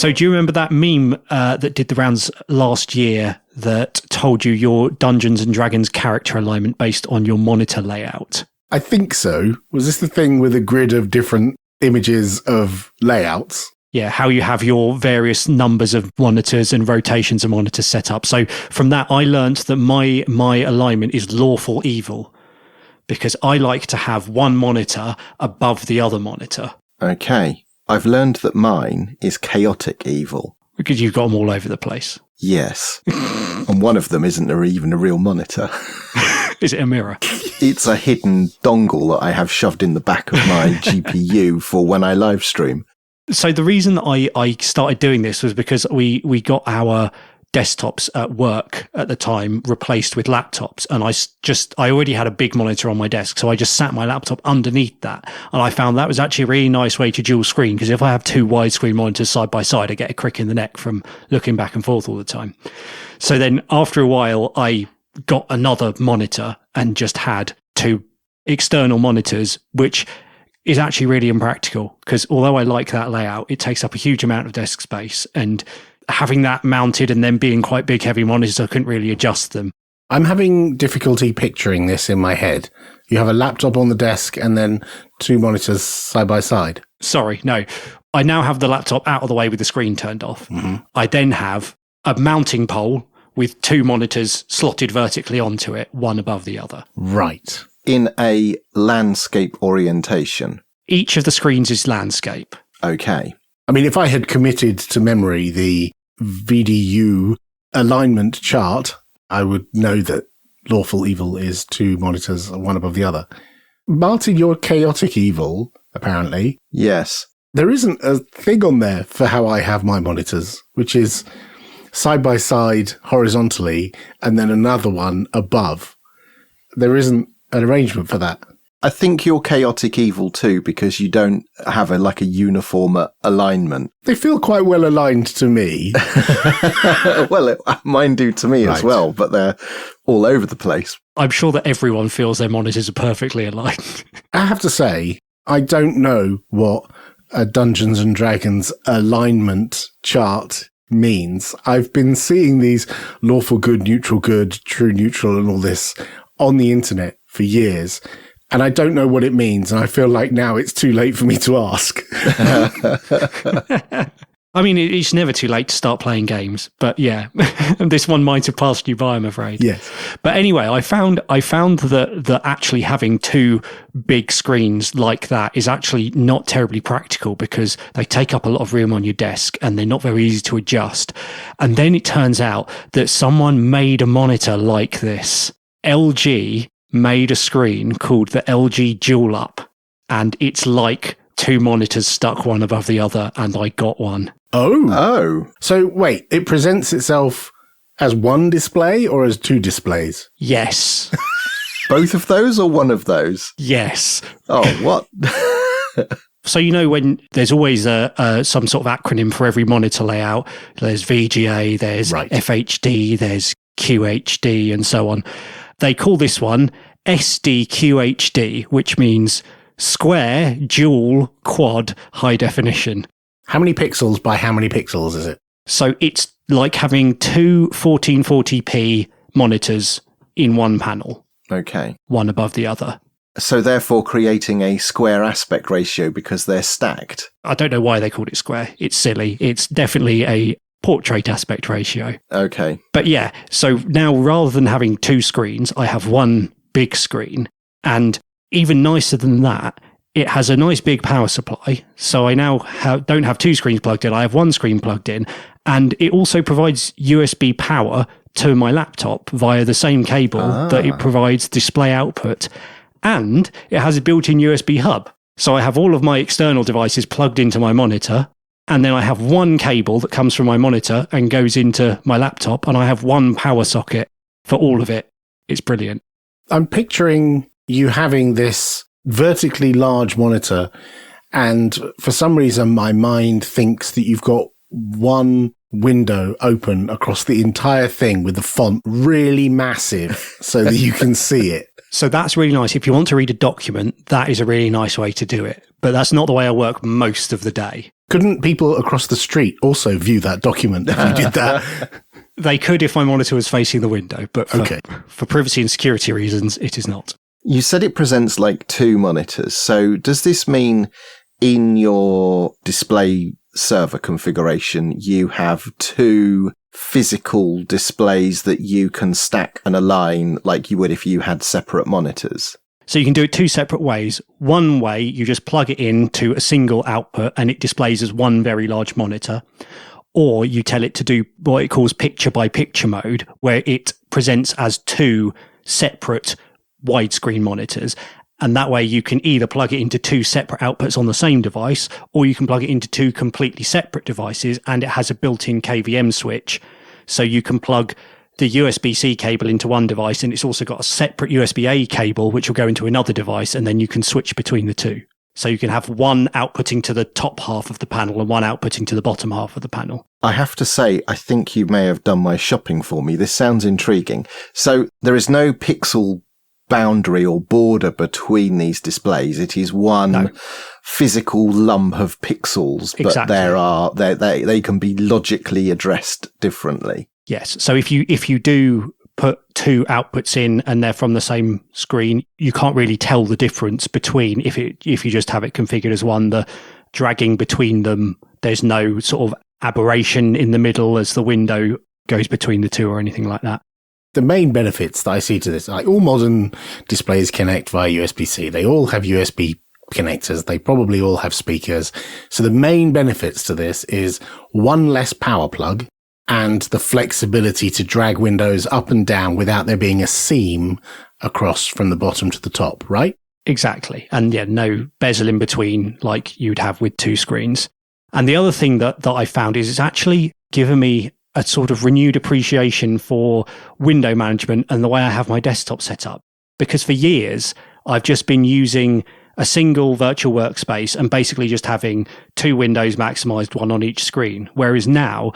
So do you remember that meme that did the rounds last year that told you your Dungeons and Dragons character alignment based on your monitor layout? I think so. Was this the thing with a grid of different images of layouts? Yeah, how you have your various numbers of monitors and rotations of monitors set up. So from that, I learned that my alignment is lawful evil, because I like to have one monitor above the other monitor. Okay. I've learned that mine is chaotic evil. Because you've got them all over the place. Yes. And one of them isn't even a real monitor. Is it a mirror? It's a hidden dongle that I have shoved in the back of my GPU for when I live stream. So the reason I started doing this was because we got our desktops at work at the time replaced with laptops, and I already had a big monitor on my desk, so I just sat my laptop underneath that, and I found that was actually a really nice way to dual screen, because if I have two widescreen monitors side by side, I get a crick in the neck from looking back and forth all the time. So then after a while, I got another monitor and just had two external monitors, which is actually really impractical, because although I like that layout, it takes up a huge amount of desk space, and having that mounted and then being quite big, heavy monitors, I couldn't really adjust them. I'm having difficulty picturing this in my head. You have a laptop on the desk and then two monitors side by side. Sorry, no. I now have the laptop out of the way with the screen turned off. Mm-hmm. I then have a mounting pole with two monitors slotted vertically onto it, one above the other. Right. In a landscape orientation. Each of the screens is landscape. Okay. I mean, if I had committed to memory the VDU alignment chart, I would know that lawful evil is two monitors, one above the other. Martin, you're chaotic evil, apparently. Yes. There isn't a thing on there for how I have my monitors, which is side by side horizontally and then another one above. There isn't an arrangement for that. I think you're chaotic evil too, because you don't have a uniform alignment. They feel quite well aligned to me. Well, mine do to me as well, but they're all over the place. I'm sure that everyone feels their monitors are perfectly aligned. I have to say, I don't know what a Dungeons and Dragons alignment chart means. I've been seeing these lawful good, neutral good, true neutral and all this on the internet for years. And I don't know what it means, and I feel like now it's too late for me to ask. I mean, it's never too late to start playing games, but yeah, this one might have passed you by, I'm afraid. Yes. But anyway, I found that actually having two big screens like that is actually not terribly practical, because they take up a lot of room on your desk and they're not very easy to adjust. And then it turns out that someone made a monitor like this. LG made a screen called the LG Dual Up, and it's like two monitors stuck one above the other, and I got one. Oh. So wait, it presents itself as one display or as two displays? Yes. Both of those or one of those? Yes. Oh, what? So, when there's always some sort of acronym for every monitor layout, there's VGA, there's FHD, there's QHD, and so on. They call this one SDQHD, which means square, dual, quad, high definition. How many pixels by how many pixels is it? So it's like having two 1440p monitors in one panel. Okay. One above the other. So therefore creating a square aspect ratio because they're stacked. I don't know why they called it square. It's silly. It's definitely a portrait aspect ratio. Okay. But yeah, so now rather than having two screens, I have one big screen. And even nicer than that, it has a nice big power supply. So I now don't have two screens plugged in. I have one screen plugged in. And it also provides USB power to my laptop via the same cable that it provides display output. And it has a built-in USB hub. So I have all of my external devices plugged into my monitor. And then I have one cable that comes from my monitor and goes into my laptop. And I have one power socket for all of it. It's brilliant. I'm picturing you having this vertically large monitor. And for some reason, my mind thinks that you've got one window open across the entire thing with the font really massive so that you can see it. So that's really nice. If you want to read a document, that is a really nice way to do it. But that's not the way I work most of the day. Couldn't people across the street also view that document if you did that? They could if my monitor was facing the window, but for privacy and security reasons, it is not. You said it presents like two monitors. So does this mean in your display server configuration, you have two physical displays that you can stack and align like you would if you had separate monitors? So you can do it two separate ways. One way, you just plug it into a single output and it displays as one very large monitor. Or you tell it to do what it calls picture by picture mode, where it presents as two separate widescreen monitors. And that way you can either plug it into two separate outputs on the same device, or you can plug it into two completely separate devices, and it has a built-in KVM switch. So you can plug the USB-C cable into one device, and it's also got a separate USB-A cable, which will go into another device, and then you can switch between the two. So you can have one outputting to the top half of the panel and one outputting to the bottom half of the panel. I have to say, I think you may have done my shopping for me. This sounds intriguing. So there is no pixel boundary or border between these displays. It is one physical lump of pixels, but exactly. They can be logically addressed differently. Yes. So if you do put two outputs in and they're from the same screen, you can't really tell the difference between if you just have it configured as one. The dragging between them, there's no sort of aberration in the middle as the window goes between the two or anything like that. The main benefits that I see to this, like all modern displays connect via USB-C. They all have USB connectors. They probably all have speakers. So the main benefits to this is one less power plug and the flexibility to drag windows up and down without there being a seam across from the bottom to the top, right? Exactly. And yeah, no bezel in between like you'd have with two screens. And the other thing that I found is it's actually given me a sort of renewed appreciation for window management and the way I have my desktop set up. Because for years, I've just been using a single virtual workspace and basically just having two windows maximized, one on each screen. Whereas now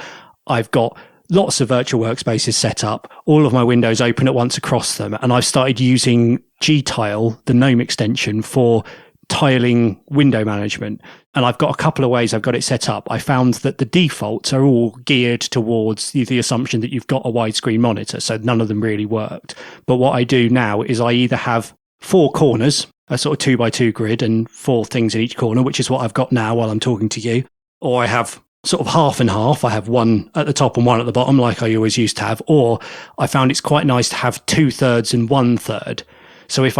I've got lots of virtual workspaces set up, all of my windows open at once across them. And I've started using Gtile, the GNOME extension, for tiling window management. And I've got a couple of ways I've got it set up. I found that the defaults are all geared towards the assumption that you've got a widescreen monitor. So none of them really worked. But what I do now is I either have four corners, a sort of 2x2 grid and four things in each corner, which is what I've got now while I'm talking to you. Or I have sort of half and half. I have one at the top and one at the bottom, like I always used to have. Or I found it's quite nice to have 2/3 and 1/3. So if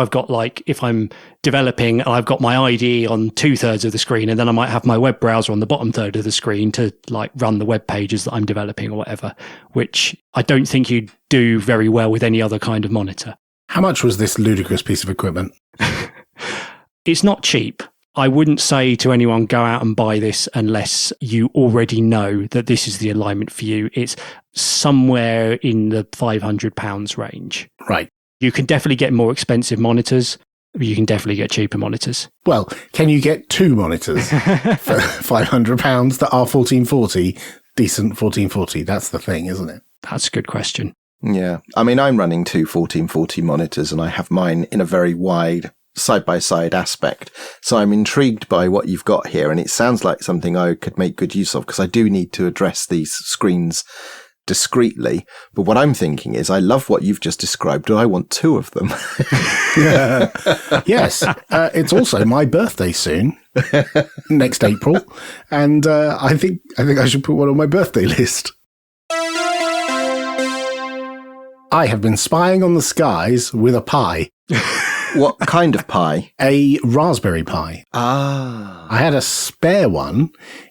I'm developing and I've got my IDE on 2/3 of the screen, and then I might have my web browser on the bottom third of the screen to like run the web pages that I'm developing or whatever, which I don't think you'd do very well with any other kind of monitor. How much was this ludicrous piece of equipment? It's not cheap. I wouldn't say to anyone, go out and buy this unless you already know that this is the alignment for you. It's somewhere in the £500 range. Right. You can definitely get more expensive monitors. You can definitely get cheaper monitors. Well, can you get two monitors for £500 that are 1440, decent 1440? That's the thing, isn't it? That's a good question. Yeah. I mean, I'm running two 1440 monitors and I have mine in a very wide side-by-side aspect. So I'm intrigued by what you've got here, and it sounds like something I could make good use of because I do need to address these screens discreetly. But what I'm thinking is I love what you've just described. Do I want two of them? Yes. It's also my birthday soon, next April. And I think I should put one on my birthday list. I have been spying on the skies with a Pi. What kind of Pi? A Raspberry Pi. Ah. I had a spare one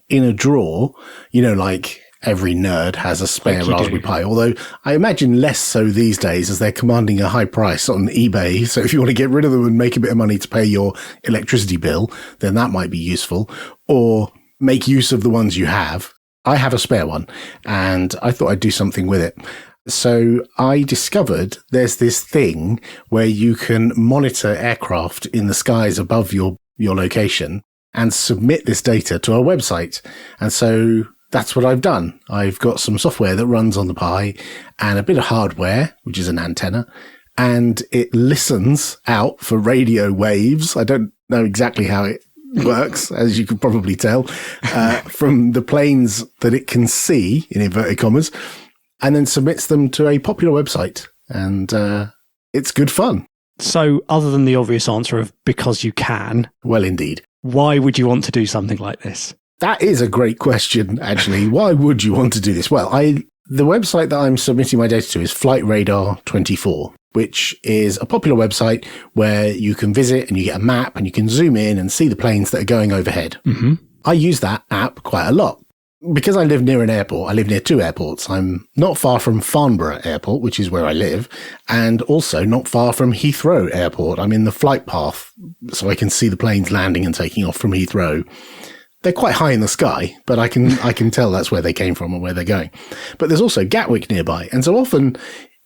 in a drawer, like every nerd has a spare Raspberry Pi, although I imagine less so these days as they're commanding a high price on eBay. So if you want to get rid of them and make a bit of money to pay your electricity bill, then that might be useful, or make use of the ones you have. I have a spare one and I thought I'd do something with it. So I discovered there's this thing where you can monitor aircraft in the skies above your location and submit this data to a website. And so that's what I've done. I've got some software that runs on the Pi and a bit of hardware, which is an antenna, and it listens out for radio waves. I don't know exactly how it works, as you can probably tell, from the planes that it can see, in inverted commas, and then submits them to a popular website. And it's good fun. So other than the obvious answer of because you can, Well, indeed. why would you want to do something like this? That is a great question, actually. Why would you want to do this? Well, the website that I'm submitting my data to is Flight Radar 24, which is a popular website where you can visit and you get a map and you can zoom in and see the planes that are going overhead. Mm-hmm. I use that app quite a lot. Because I live near an airport, I live near two airports. I'm not far from Farnborough Airport, which is where I live, and also not far from Heathrow Airport. I'm in the flight path, so I can see the planes landing and taking off from Heathrow. They're quite high in the sky, but I can tell that's where they came from and where they're going. But there's also Gatwick nearby. And so often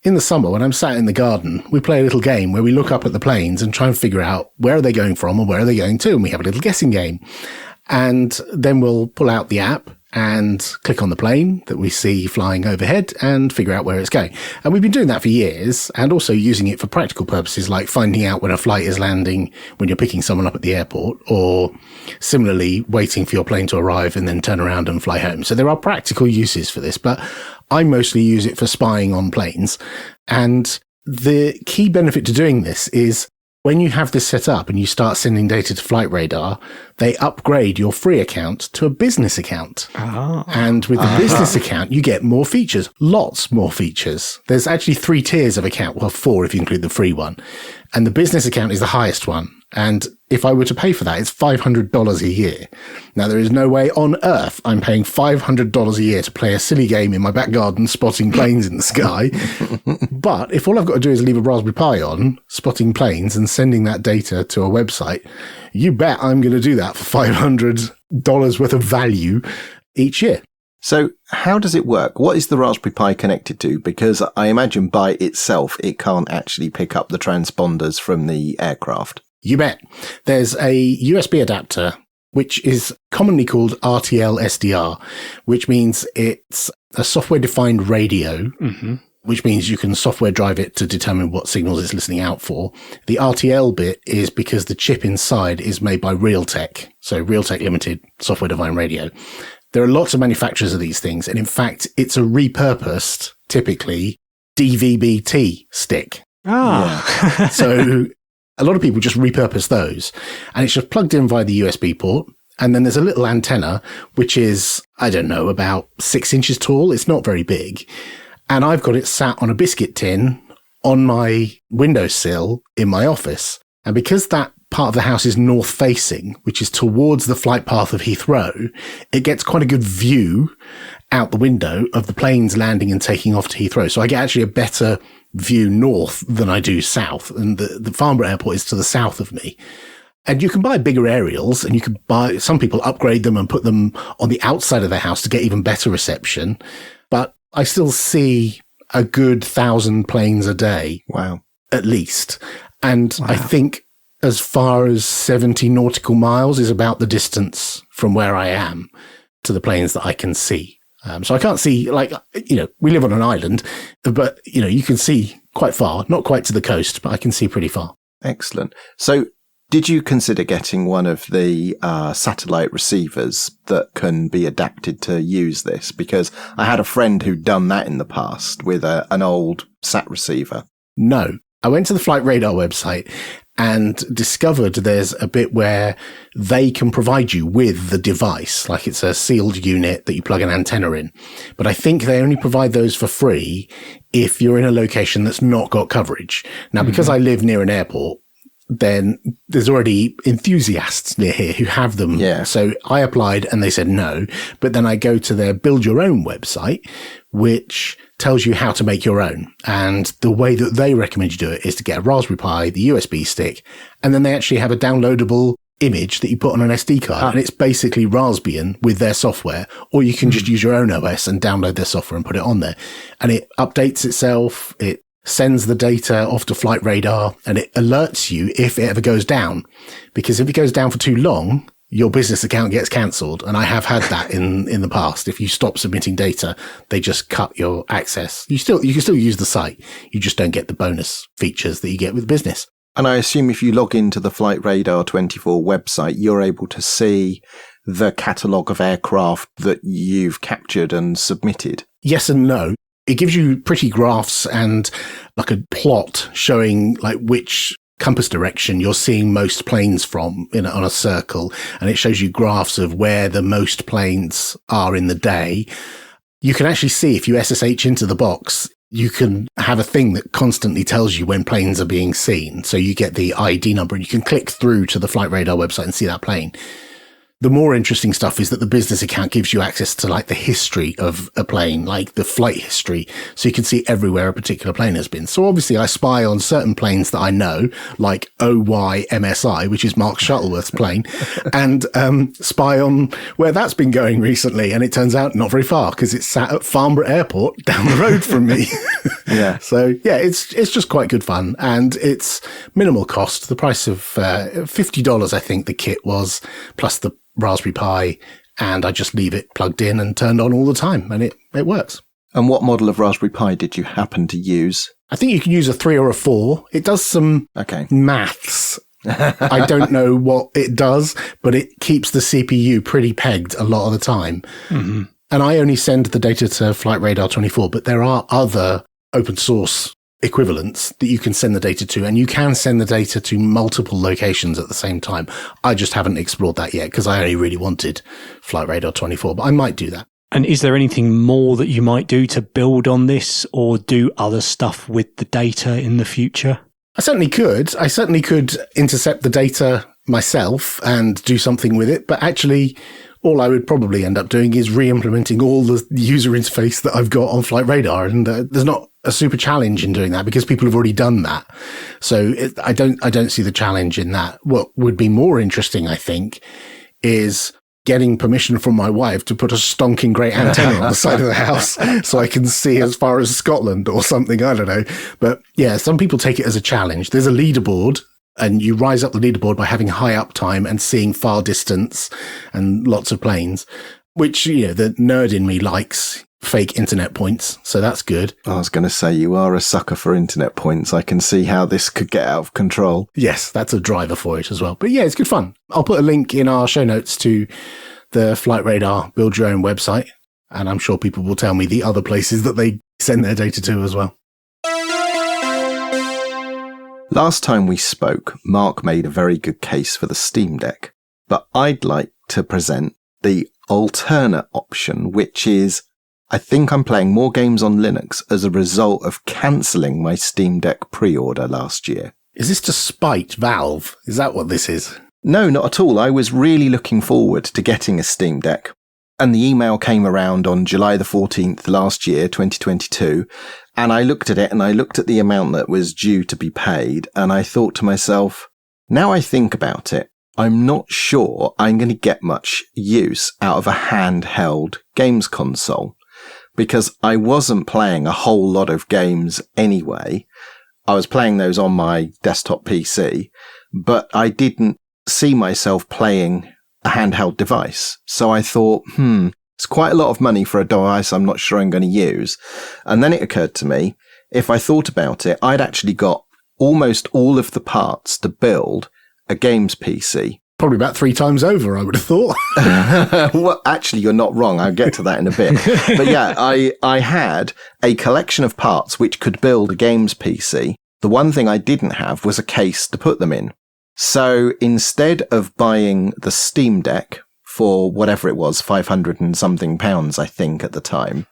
in the summer, when I'm sat in the garden, we play a little game where we look up at the planes and try and figure out where are they going from and where are they going to. And we have a little guessing game. And then we'll pull out the app and click on the plane that we see flying overhead and figure out where it's going. And we've been doing that for years, and also using it for practical purposes, like finding out when a flight is landing when you're picking someone up at the airport, or similarly waiting for your plane to arrive and then turn around and fly home. So there are practical uses for this, but I mostly use it for spying on planes. And the key benefit to doing this is when you have this set up and you start sending data to Flight Radar, they upgrade your free account to a business account. Ah. And with the business account, you get more features, lots more features. There's actually 3 tiers of account, well, 4 if you include the free one. And the business account is the highest one. And if I were to pay for that, it's $500 a year. Now, there is no way on earth I'm paying $500 a year to play a silly game in my back garden spotting planes in the sky. But if all I've got to do is leave a Raspberry Pi on, spotting planes and sending that data to a website, you bet I'm going to do that for $500 worth of value each year. So how does it work? What is the Raspberry Pi connected to? Because I imagine by itself, it can't actually pick up the transponders from the aircraft. You bet. There's a USB adapter, which is commonly called RTL SDR, which means it's a software-defined radio, which means you can software drive it to determine what signals it's listening out for. The RTL bit is because the chip inside is made by Realtek, so Realtek Limited software-defined radio. There are lots of manufacturers of these things, and in fact, it's a repurposed, typically, DVB-T stick. Ah. So a lot of people just repurpose those, and it's just plugged in via the USB port. And then there's a little antenna, which is, I don't know, about 6 inches tall. It's not very big. And I've got it sat on a biscuit tin on my windowsill in my office. And because that part of the house is north facing, which is towards the flight path of Heathrow, it gets quite a good view out the window of the planes landing and taking off to Heathrow. So I get actually a better view north than I do south. And the Farnborough Airport is to the south of me. And you can buy bigger aerials, and you can buy, some people upgrade them and put them on the outside of their house to get even better reception. But I still see a good 1,000 planes a day. Wow. At least. And Wow. I think as far as 70 nautical miles is about the distance from where I am to the planes that I can see. So I can't see, like, we live on an island, but, you can see quite far, not quite to the coast, but I can see pretty far. Excellent. So did you consider getting one of the satellite receivers that can be adapted to use this? Because I had a friend who'd done that in the past with an old sat receiver. No. I went to the Flight Radar website and discovered there's a bit where they can provide you with the device, like it's a sealed unit that you plug an antenna in. But I think they only provide those for free if you're in a location that's not got coverage. Now, because I live near an airport, then there's already enthusiasts near here who have them. Yeah. So I applied and they said no. But then I go to their Build Your Own website, which tells you how to make your own. And the way that they recommend you do it is to get a Raspberry Pi, the USB stick, and then they actually have a downloadable image that you put on an SD card. And it's basically Raspbian with their software, or you can just use your own OS and download their software and put it on there. And it updates itself. It sends the data off to Flight Radar, and it alerts you if it ever goes down. Because if it goes down for too long, your business account gets cancelled. And I have had that in the past. If you stop submitting data, they just cut your access. You can still use the site. You just don't get the bonus features that you get with business. And I assume if you log into the Flight Radar 24 website, you're able to see the catalogue of aircraft that you've captured and submitted. Yes and no. It gives you pretty graphs and like a plot showing like which compass direction you're seeing most planes from on a circle. And it shows you graphs of where the most planes are in the day. You can actually see if you SSH into the box, you can have a thing that constantly tells you when planes are being seen. So you get the ID number and you can click through to the Flight Radar website and see that plane. The more interesting stuff is that the business account gives you access to like the history of a plane, like the flight history. So you can see everywhere a particular plane has been. So obviously I spy on certain planes that I know, like OYMSI, which is Mark Shuttleworth's plane, and spy on where that's been going recently. And it turns out not very far because it's sat at Farnborough Airport down the road from me. Yeah. So yeah, it's just quite good fun and it's minimal cost. The price of $50, I think the kit was, plus the Raspberry Pi, and I just leave it plugged in and turned on all the time, and it works. And what model of Raspberry Pi did you happen to use? I think you can use a 3 or a 4. It does some maths. I don't know what it does, but it keeps the CPU pretty pegged a lot of the time. Mm-hmm. And I only send the data to Flight Radar 24, but there are other open source equivalents that you can send the data to, and you can send the data to multiple locations at the same time. I just haven't explored that yet because I only really wanted Flight Radar 24, but I might do that. And is there anything more that you might do to build on this or do other stuff with the data in the future? I certainly could. I certainly could intercept the data myself and do something with it, but actually all I would probably end up doing is re-implementing all the user interface that I've got on Flight Radar. And there's not a super challenge in doing that because people have already done that. So I don't see the challenge in that. What would be more interesting, I think, is getting permission from my wife to put a stonking great antenna on the side of the house so I can see as far as Scotland or something. I don't know. But yeah, some people take it as a challenge. There's a leaderboard, and you rise up the leaderboard by having high uptime and seeing far distance and lots of planes, which, the nerd in me likes fake internet points. So that's good. I was going to say, you are a sucker for internet points. I can see how this could get out of control. Yes, that's a driver for it as well. But yeah, it's good fun. I'll put a link in our show notes to the Flight Radar Build Your Own website. And I'm sure people will tell me the other places that they send their data to as well. Last time we spoke, Mark made a very good case for the Steam Deck, but I'd like to present the alternate option, which is I think I'm playing more games on Linux as a result of cancelling my Steam Deck pre-order last year. Is this to spite Valve? Is that what this is? No, not at all. I was really looking forward to getting a Steam Deck. And the email came around on July the 14th last year, 2022. And I looked at it and I looked at the amount that was due to be paid. And I thought to myself, now I think about it, I'm not sure I'm going to get much use out of a handheld games console because I wasn't playing a whole lot of games anyway. I was playing those on my desktop PC, but I didn't see myself playing a handheld device. So I thought, it's quite a lot of money for a device I'm not sure I'm going to use. And then it occurred to me, if I thought about it, I'd actually got almost all of the parts to build a games PC. Probably about 3 times over, I would have thought. Well, actually, you're not wrong. I'll get to that in a bit. But yeah, I had a collection of parts which could build a games PC. The one thing I didn't have was a case to put them in. So instead of buying the Steam Deck for whatever it was, 500 and something pounds, I think at the time,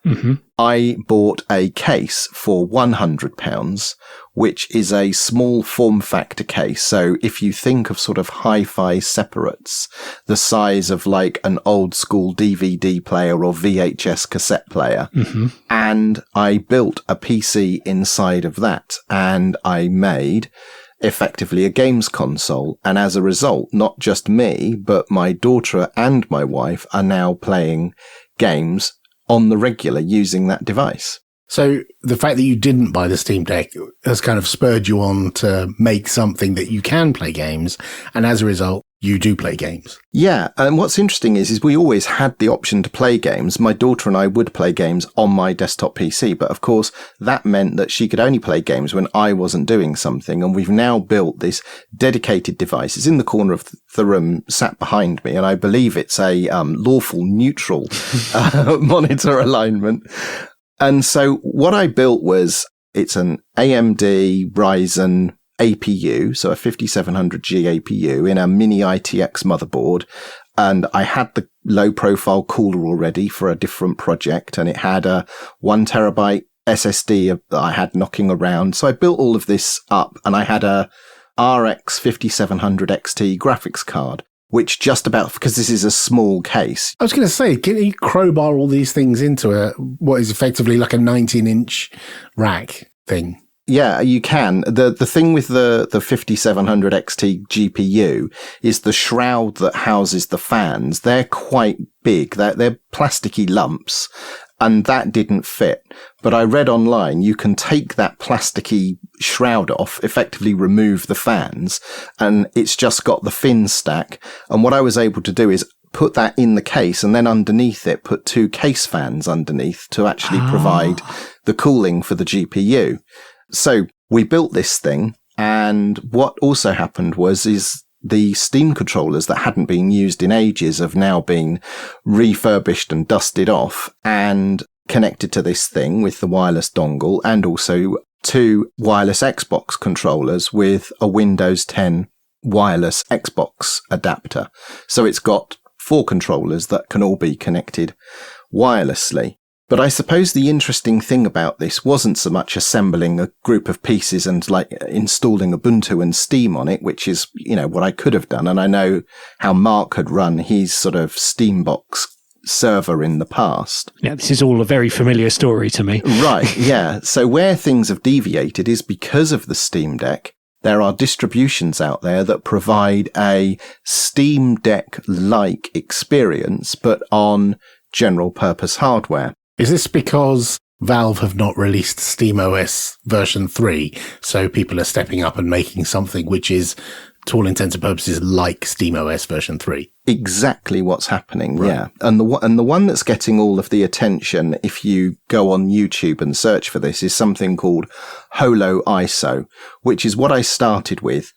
I bought a case for £100, which is a small form factor case. So if you think of sort of hi-fi separates, the size of like an old school DVD player or VHS cassette player, and I built a PC inside of that, and I made effectively a games console. And as a result, not just me, but my daughter and my wife are now playing games on the regular using that device. So the fact that you didn't buy the Steam Deck has kind of spurred you on to make something that you can play games. And as a result, you do play games. Yeah, and what's interesting is we always had the option to play games. My daughter and I would play games on my desktop PC, but of course that meant that she could only play games when I wasn't doing something, and we've now built this dedicated device. It's in the corner of the room, sat behind me, and I believe it's a Lawful neutral monitor alignment. And so what I built was, it's an AMD Ryzen APU, so a 5700G APU in a mini ITX motherboard. And I had the low profile cooler already for a different project, and it had a 1 terabyte SSD that I had knocking around. So I built all of this up, and I had a RX 5700 XT graphics card, which just about, because this is a small case. I was going to say, can you crowbar all these things into what is effectively like a 19-inch rack thing? Yeah, you can. The thing with the 5700 XT GPU is the shroud that houses the fans. They're quite big. They're plasticky lumps, and that didn't fit. But I read online you can take that plasticky shroud off, effectively remove the fans, and it's just got the fin stack. And what I was able to do is put that in the case, and then underneath it put 2 case fans underneath to actually provide the cooling for the GPU. So we built this thing, and what also happened is the Steam controllers that hadn't been used in ages have now been refurbished and dusted off and connected to this thing with the wireless dongle, and also 2 wireless Xbox controllers with a Windows 10 wireless Xbox adapter. So it's got 4 controllers that can all be connected wirelessly. But I suppose the interesting thing about this wasn't so much assembling a group of pieces and like installing Ubuntu and Steam on it, which is, what I could have done. And I know how Mark had run his sort of Steambox server in the past. Yeah, this is all a very familiar story to me. Right, yeah. So where things have deviated is because of the Steam Deck. There are distributions out there that provide a Steam Deck-like experience, but on general purpose hardware. Is this because Valve have not released SteamOS version 3, so people are stepping up and making something which is, to all intents and purposes, like SteamOS version 3? Exactly what's happening, right. Yeah. And the one that's getting all of the attention, if you go on YouTube and search for this, is something called Holo ISO, which is what I started with.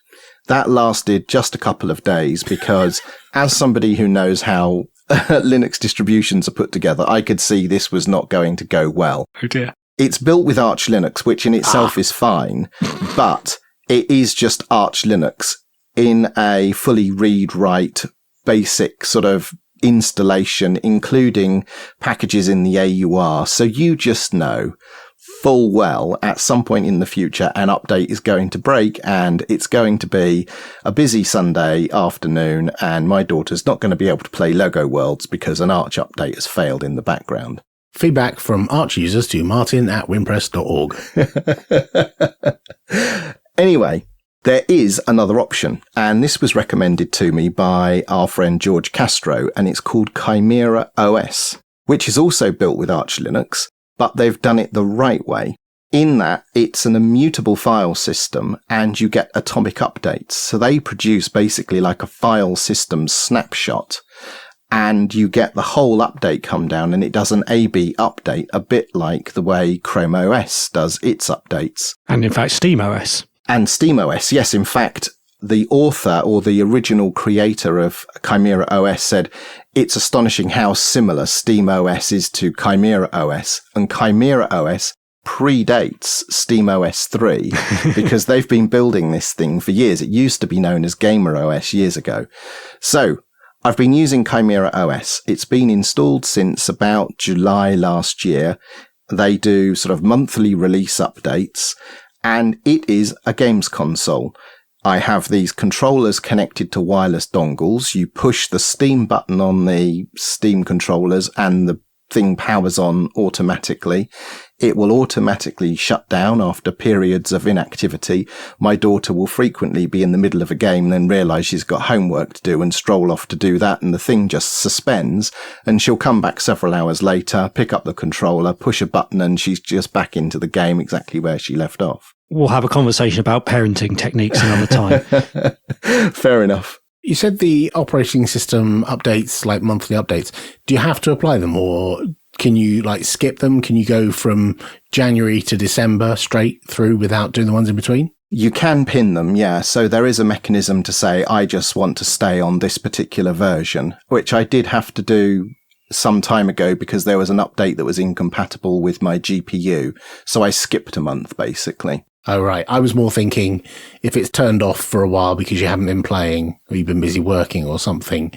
That lasted just a couple of days because as somebody who knows how Linux distributions are put together, I could see this was not going to go well. Oh dear. It's built with Arch Linux, which in itself is fine, but it is just Arch Linux in a fully read-write, basic sort of installation, including packages in the AUR. So you just know full well at some point in the future an update is going to break, and it's going to be a busy Sunday afternoon, and my daughter's not going to be able to play Lego Worlds because an Arch update has failed in the background. Feedback from Arch users to martin@wimpress.org. Anyway, there is another option, and this was recommended to me by our friend George Castro, and it's called Chimera OS, which is also built with Arch Linux, but they've done it the right way. In that, it's an immutable file system, and you get atomic updates. So they produce basically like a file system snapshot, and you get the whole update come down, and it does an A/B update, a bit like the way Chrome OS does its updates. And in fact, SteamOS. And SteamOS, yes. In fact, the author or the original creator of Chimera OS said, it's astonishing how similar SteamOS is to Chimera OS. And Chimera OS predates SteamOS 3 because they've been building this thing for years. It used to be known as Gamer OS years ago. So I've been using Chimera OS. It's been installed since about July last year. They do sort of monthly release updates, and it is a games console. I have these controllers connected to wireless dongles. You push the Steam button on the Steam controllers and the thing powers on automatically. It will automatically shut down after periods of inactivity. My daughter will frequently be in the middle of a game, then realise she's got homework to do and stroll off to do that, and the thing just suspends, and she'll come back several hours later, pick up the controller, push a button, and she's just back into the game exactly where she left off. We'll have a conversation about parenting techniques another time. Fair enough. You said the operating system updates, like monthly updates. Do you have to apply them, or can you like skip them? Can you go from January to December straight through without doing the ones in between? You can pin them, yeah. So there is a mechanism to say, I just want to stay on this particular version, which I did have to do some time ago because there was an update that was incompatible with my GPU. So I skipped a month, basically. Oh, right. I was more thinking if it's turned off for a while because you haven't been playing or you've been busy working or something.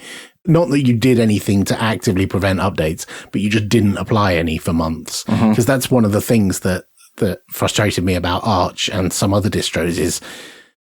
Not that you did anything to actively prevent updates, but you just didn't apply any for months. Because that's one of the things that frustrated me about Arch and some other distros is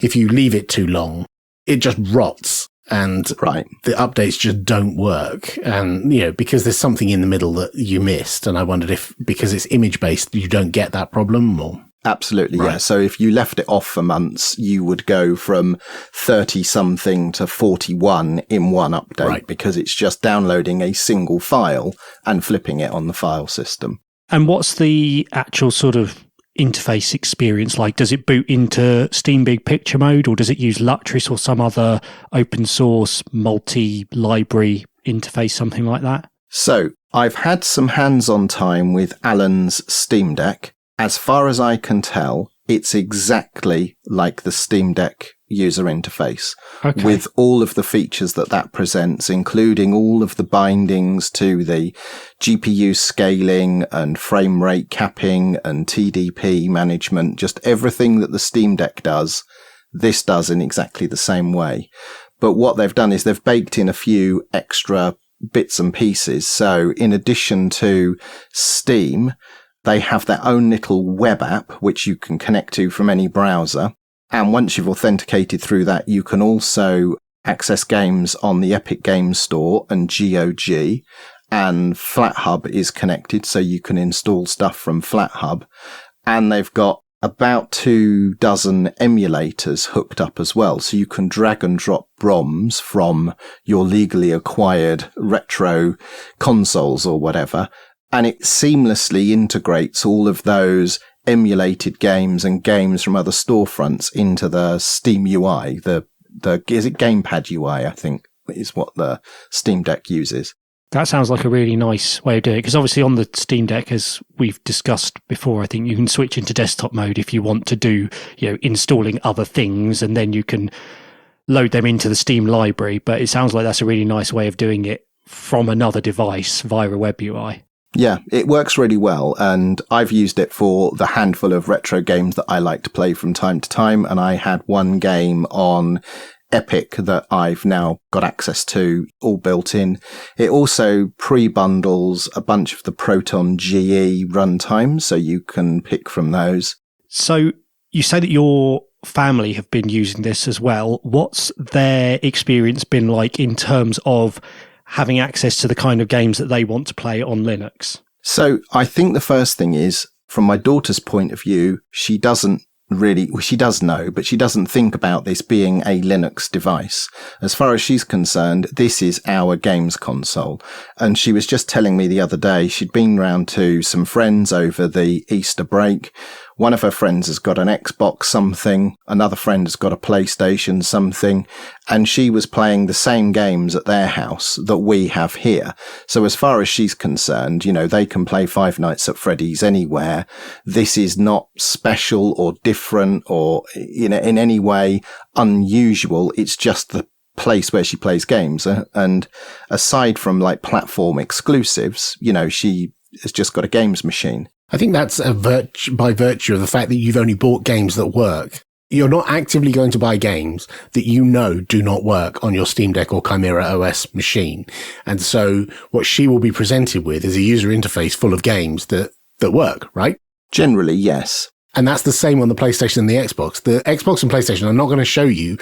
if you leave it too long, it just rots and the updates just don't work. And, you know, because there's something in the middle that you missed. And I wondered if, because it's image based, you don't get that problem or... Absolutely, yeah. So if you left it off for months, you would go from 30 something to 41 in one update because it's just downloading a single file and flipping it on the file system. And what's the actual sort of interface experience like? Does it boot into Steam Big Picture mode, or does it use Lutris or some other open source multi-library interface, something like that? So I've had some hands-on time with Alan's Steam Deck. As far as I can tell, it's exactly like the Steam Deck user interface with all of the features that presents, including all of the bindings to the GPU scaling and frame rate capping and TDP management, just everything that the Steam Deck does, this does in exactly the same way. But what they've done is they've baked in a few extra bits and pieces. So in addition to Steam, they have their own little web app, which you can connect to from any browser. And once you've authenticated through that, you can also access games on the Epic Games Store and GOG. And FlatHub is connected, so you can install stuff from FlatHub. And they've got about 24 emulators hooked up as well. So you can drag and drop ROMs from your legally acquired retro consoles or whatever. And it seamlessly integrates all of those emulated games and games from other storefronts into the Steam UI. Is it Gamepad UI, I think, is what the Steam Deck uses. That sounds like a really nice way of doing it, because obviously on the Steam Deck, as we've discussed before, I think you can switch into desktop mode if you want to do, you know, installing other things, and then you can load them into the Steam library. But it sounds like that's a really nice way of doing it from another device via a web UI. Yeah, it works really well, and I've used it for the handful of retro games that I like to play from time to time, and I had one game on Epic that I've now got access to, all built in. It also pre-bundles a bunch of the Proton GE runtimes, so you can pick from those. So you say that your family have been using this as well. What's their experience been like in terms of having access to the kind of games that they want to play on Linux? So I think the first thing is, from my daughter's point of view, she does know, but she doesn't think about this being a Linux device. As far as she's concerned, this is our games console. And she was just telling me the other day, she'd been round to some friends over the Easter break. One of her friends has got an Xbox something, another friend has got a PlayStation something, and she was playing the same games at their house that we have here. So as far as she's concerned, you know, they can play Five Nights at Freddy's anywhere. This is not special or different or, you know, in any way unusual. It's just the place where she plays games. And aside from like platform exclusives, you know, she has just got a games machine. I think that's by virtue of the fact that you've only bought games that work. You're not actively going to buy games that you know do not work on your Steam Deck or Chimera OS machine. And so what she will be presented with is a user interface full of games that work, right? Generally, yes. And that's the same on the PlayStation and the Xbox. The Xbox and PlayStation are not going to show you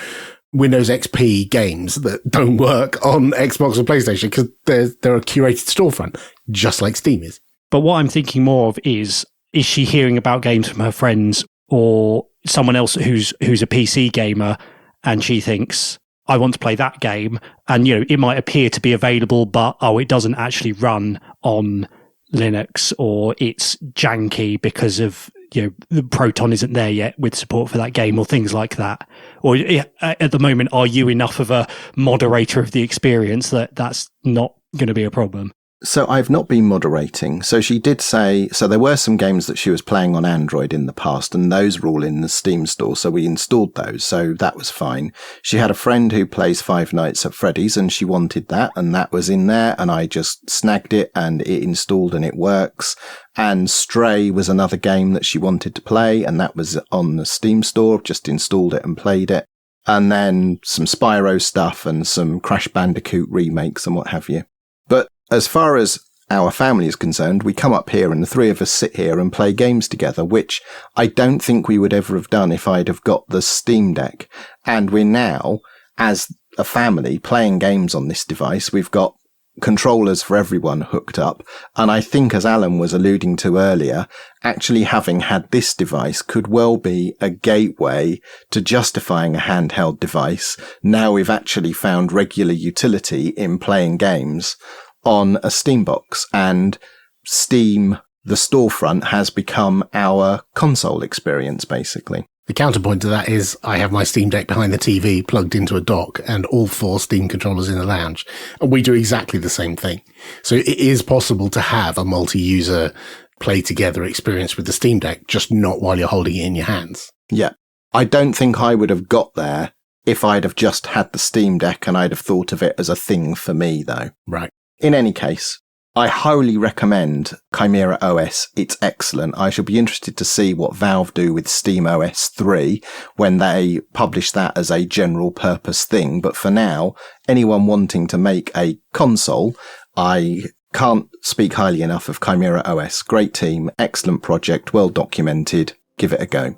Windows XP games that don't work on Xbox or PlayStation because they're a curated storefront, just like Steam is. But what I'm thinking more of is she hearing about games from her friends or someone else who's a PC gamer, and she thinks, I want to play that game, and, you know, it might appear to be available, but it doesn't actually run on Linux, or it's janky because of, the Proton isn't there yet with support for that game or things like that? Or at the moment, are you enough of a moderator of the experience that that's not going to be a problem? So I've not been moderating. So she did say, so there were some games that she was playing on Android in the past, and those were all in the Steam store. So we installed those. So that was fine. She had a friend who plays Five Nights at Freddy's, and she wanted that, and that was in there. And I just snagged it and it installed and it works. And Stray was another game that she wanted to play, and that was on the Steam store. Just installed it and played it. And then some Spyro stuff and some Crash Bandicoot remakes and what have you. But as far as our family is concerned, we come up here and the three of us sit here and play games together, which I don't think we would ever have done if I'd have got the Steam Deck. And we're now, as a family, playing games on this device. We've got controllers for everyone hooked up. And I think, as Alan was alluding to earlier, actually having had this device could well be a gateway to justifying a handheld device. Now we've actually found regular utility in playing games on a Steam box, and Steam, the storefront, has become our console experience, basically. The counterpoint to that is I have my Steam Deck behind the TV plugged into a dock and all 4 Steam controllers in the lounge. And we do exactly the same thing. So it is possible to have a multi-user play together experience with the Steam Deck, just not while you're holding it in your hands. Yeah. I don't think I would have got there if I'd have just had the Steam Deck and I'd have thought of it as a thing for me, though. Right. In any case, I highly recommend Chimera OS. It's excellent. I shall be interested to see what Valve do with Steam OS 3 when they publish that as a general purpose thing. But for now, anyone wanting to make a console, I can't speak highly enough of Chimera OS. Great team, excellent project, well documented. Give it a go.